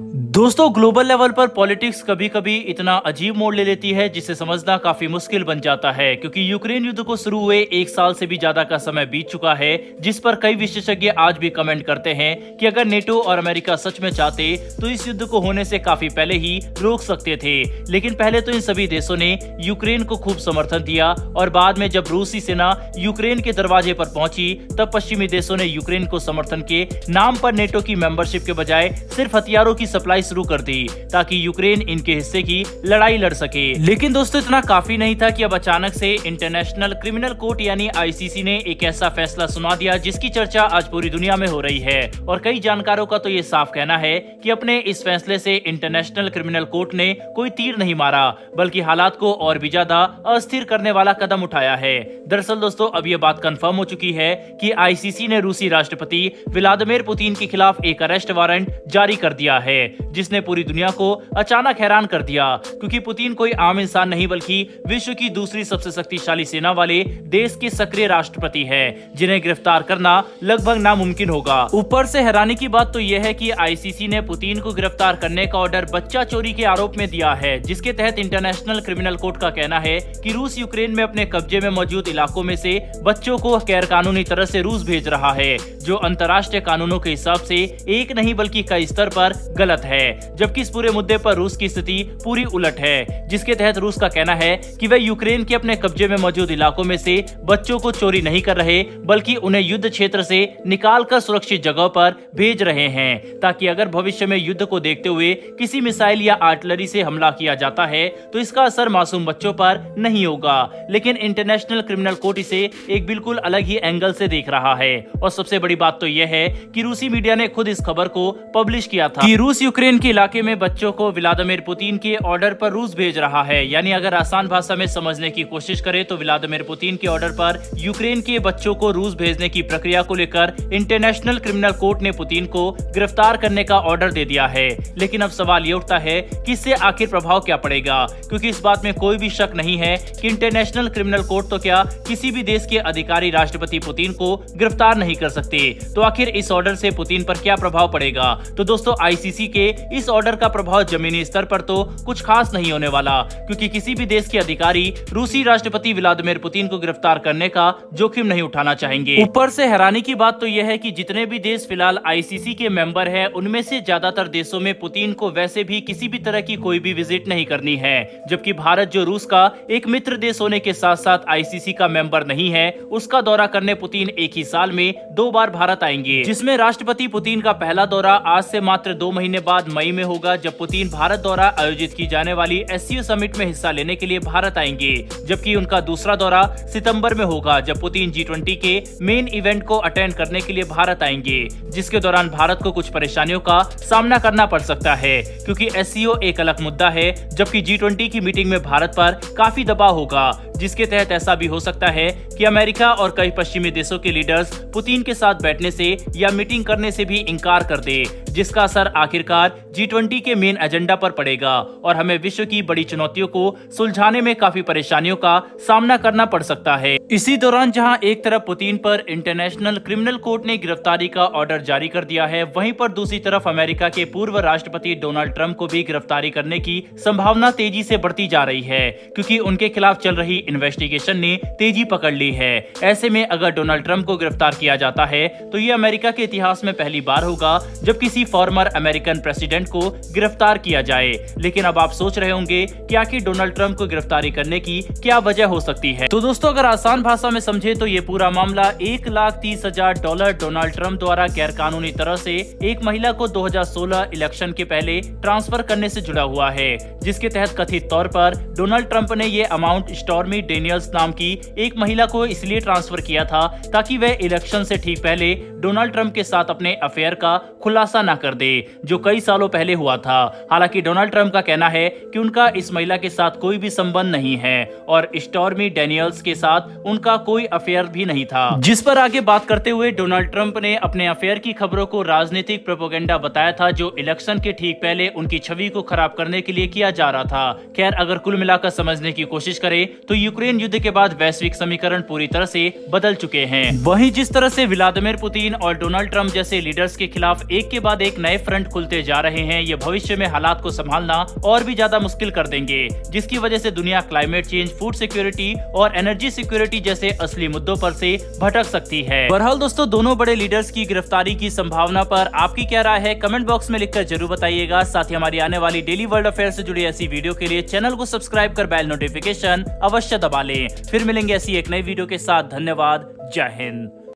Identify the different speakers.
Speaker 1: दोस्तों, global level पर politics कभी कभी इतना अजीब मोड़ ले लेती है जिसे समझना काफी मुश्किल बन जाता है, क्योंकि यूक्रेन युद्ध को शुरू हुए 1 साल से भी ज्यादा का समय बीत चुका है, जिस पर कई विशेषज्ञ आज भी कमेंट करते हैं कि अगर नेटो और अमेरिका सच में चाहते तो इस युद्ध को होने से काफी पहले ही रोक सकते थे। लेकिन पहले तो इन सभी देशों ने यूक्रेन को खूब समर्थन दिया और बाद में जब रूसी सेना यूक्रेन के दरवाजे पर पहुंची तब पश्चिमी देशों ने यूक्रेन को समर्थन के नाम पर नेटो की मेंबरशिप के बजाय सिर्फ हथियारों की सप्लाई शुरू कर दी ताकि यूक्रेन इनके हिस्से की लड़ाई लड़ सके। लेकिन दोस्तों, इतना काफी नहीं था कि अब अचानक से इंटरनेशनल क्रिमिनल कोर्ट यानी आईसीसी ने एक ऐसा फैसला सुना दिया जिसकी चर्चा आज पूरी दुनिया में हो रही है। और कई जानकारों का तो ये साफ कहना है कि अपने इस फैसले से इंटरनेशनल क्रिमिनल कोर्ट ने कोई तीर नहीं मारा, बल्कि हालात को और भी ज्यादा अस्थिर करने वाला कदम उठाया है। दरअसल दोस्तों, अब ये बात कंफर्म हो चुकी है कि आईसीसी ने रूसी राष्ट्रपति व्लादिमीर पुतिन के खिलाफ एक अरेस्ट वारंट जारी कर दिया है, जिसने पूरी दुनिया को अचानक हैरान कर दिया, क्योंकि पुतिन कोई आम इंसान नहीं बल्कि विश्व की दूसरी सबसे शक्तिशाली सेना वाले देश के सक्रिय राष्ट्रपति हैं, जिन्हें गिरफ्तार करना लगभग नामुमकिन होगा। ऊपर से हैरानी की बात तो यह है कि आईसीसी ने पुतिन को गिरफ्तार करने का ऑर्डर बच्चा चोरी के आरोप में दिया है, जिसके तहत इंटरनेशनल क्रिमिनल कोर्ट का कहना है कि रूस यूक्रेन में अपने कब्जे में मौजूद इलाकों में से बच्चों को गैर कानूनी तरह से रूस भेज रहा है, जो अंतर्राष्ट्रीय कानूनों के हिसाब से एक नहीं बल्कि कई स्तर पर गलत है। जबकि इस पूरे मुद्दे पर रूस की स्थिति पूरी उलट है, जिसके तहत रूस का कहना है कि वे यूक्रेन के अपने कब्जे में मौजूद इलाकों में से बच्चों को चोरी नहीं कर रहे, बल्कि उन्हें युद्ध क्षेत्र से निकालकर सुरक्षित जगह पर भेज रहे हैं, ताकि अगर भविष्य में युद्ध को देखते हुए किसी मिसाइल या आर्टिलरी से हमला किया जाता है तो इसका असर मासूम बच्चों पर नहीं होगा। लेकिन इंटरनेशनल क्रिमिनल कोर्ट इसे एक बिल्कुल अलग ही एंगल से देख रहा है। और सबसे बड़ी बात तो यह है कि रूसी मीडिया ने खुद इस खबर को पब्लिश किया था कि रूस यूक्रेन के इलाके में बच्चों को व्लादिमीर पुतिन के ऑर्डर पर रूस भेज रहा है। यानी अगर आसान भाषा में समझने की कोशिश करें तो व्लादिमीर पुतिन के ऑर्डर पर यूक्रेन के बच्चों को रूस भेजने की प्रक्रिया को लेकर इंटरनेशनल क्रिमिनल कोर्ट ने पुतिन को गिरफ्तार करने का ऑर्डर दे दिया है। लेकिन अब सवाल ये उठता है कि इससे आखिर प्रभाव क्या पड़ेगा, क्योंकि इस बात में कोई भी शक नहीं है कि इंटरनेशनल क्रिमिनल कोर्ट तो क्या किसी भी देश के अधिकारी राष्ट्रपति पुतिन को गिरफ्तार नहीं कर सकते। तो आखिर इस ऑर्डर से पुतिन पर क्या प्रभाव पड़ेगा? तो दोस्तों, आईसीसी के इस ऑर्डर का प्रभाव जमीनी स्तर पर तो कुछ खास नहीं होने वाला, क्योंकि किसी भी देश के अधिकारी रूसी राष्ट्रपति व्लादिमीर पुतिन को गिरफ्तार करने का जोखिम नहीं उठाना चाहेंगे। ऊपर से हैरानी की बात तो यह है कि जितने भी देश फिलहाल आईसीसी के मेंबर हैं, उनमें से ज्यादातर देशों में पुतिन को वैसे भी किसी भी तरह की कोई भी विजिट नहीं करनी है, जबकि भारत, जो रूस का एक मित्र देश होने के साथ साथ आईसीसी का मेंबर नहीं है, उसका दौरा करने पुतिन एक ही साल में 2 बार भारत आएंगे, जिसमें राष्ट्रपति पुतिन का पहला दौरा आज से मात्र 2 महीने बाद मई में होगा, जब पुतिन भारत दौरा आयोजित की जाने वाली एससीओ समिट में हिस्सा लेने के लिए भारत आएंगे। जबकि उनका दूसरा दौरा सितंबर में होगा, जब पुतिन G20 के मेन इवेंट को अटेंड करने के लिए भारत आएंगे, जिसके दौरान भारत को कुछ परेशानियों का सामना करना पड़ सकता है, क्योंकि एससीओ एक अलग मुद्दा है, जबकि G20 की मीटिंग में भारत पर काफी दबाव होगा, जिसके तहत ऐसा भी हो सकता है कि अमेरिका और कई पश्चिमी देशों के लीडर्स पुतिन के साथ बैठने से या मीटिंग करने से भी इनकार कर दे, जिसका असर आखिरकार G20 के मेन एजेंडा पर पड़ेगा और हमें विश्व की बड़ी चुनौतियों को सुलझाने में काफी परेशानियों का सामना करना पड़ सकता है। इसी दौरान जहां एक तरफ पुतिन पर इंटरनेशनल क्रिमिनल कोर्ट ने गिरफ्तारी का ऑर्डर जारी कर दिया है, वहीं पर दूसरी तरफ अमेरिका के पूर्व राष्ट्रपति डोनाल्ड ट्रंप को भी गिरफ्तारी करने की संभावना तेजी से बढ़ती जा रही है, क्योंकि उनके खिलाफ चल रही इन्वेस्टिगेशन ने तेजी पकड़ ली है। ऐसे में अगर डोनाल्ड ट्रंप को गिरफ्तार किया जाता है तो ये अमेरिका के इतिहास में पहली बार होगा जब किसी फॉर्मर अमेरिकन प्रेसिडेंट को गिरफ्तार किया जाए। लेकिन अब आप सोच रहे होंगे कि आखिर डोनाल्ड ट्रंप को गिरफ्तारी करने की क्या वजह हो सकती है। तो दोस्तों, अगर आसान भाषा में समझे तो ये पूरा मामला $1,30,000 डोनाल्ड ट्रंप द्वारा गैर कानूनी तरह से एक महिला को 2016 इलेक्शन के पहले ट्रांसफर करने से जुड़ा हुआ है, जिसके तहत कथित तौर पर डोनाल्ड ट्रंप ने ये अमाउंट स्टॉर्मी डेनियल्स नाम की एक महिला को इसलिए ट्रांसफर किया था ताकि वह इलेक्शन से ठीक पहले डोनाल्ड ट्रंप के साथ अपने अफेयर का खुलासा न कर दे, जो कई सालों पहले हुआ था। हालांकि डोनाल्ड ट्रंप का कहना है कि उनका इस महिला के साथ कोई भी संबंध नहीं है और स्टॉर्मी डेनियल्स के साथ उनका कोई अफेयर भी नहीं था, जिस पर आगे बात करते हुए डोनाल्ड ट्रंप ने अपने अफेयर की खबरों को राजनीतिक प्रोपेगेंडा बताया था, जो इलेक्शन के ठीक पहले उनकी छवि को खराब करने के लिए किया जा रहा था। खैर, अगर कुल मिलाकर समझने की कोशिश करें तो यूक्रेन युद्ध के बाद वैश्विक समीकरण पूरी तरह से बदल चुके हैं। वहीं जिस तरह से व्लादिमीर पुतिन और डोनाल्ड ट्रंप जैसे लीडर्स के खिलाफ एक के बाद एक नए फ्रंट खुलते जा रहे हैं, ये भविष्य में हालात को संभालना और भी ज्यादा मुश्किल कर देंगे, जिसकी वजह से दुनिया क्लाइमेट चेंज, फूड सिक्योरिटी और एनर्जी सिक्योरिटी जैसे असली मुद्दों पर से भटक सकती है। बहरहाल दोस्तों, दोनों बड़े लीडर्स की गिरफ्तारी की संभावना पर आपकी क्या राय है, कमेंट बॉक्स में लिखकर जरूर बताइएगा। साथ ही हमारी आने वाली डेली वर्ल्ड अफेयर से जुड़ी ऐसी वीडियो के लिए चैनल को सब्सक्राइब कर बेल नोटिफिकेशन अवश्य दबा लें। फिर मिलेंगे ऐसी एक नई वीडियो के साथ। धन्यवाद। जय हिंद।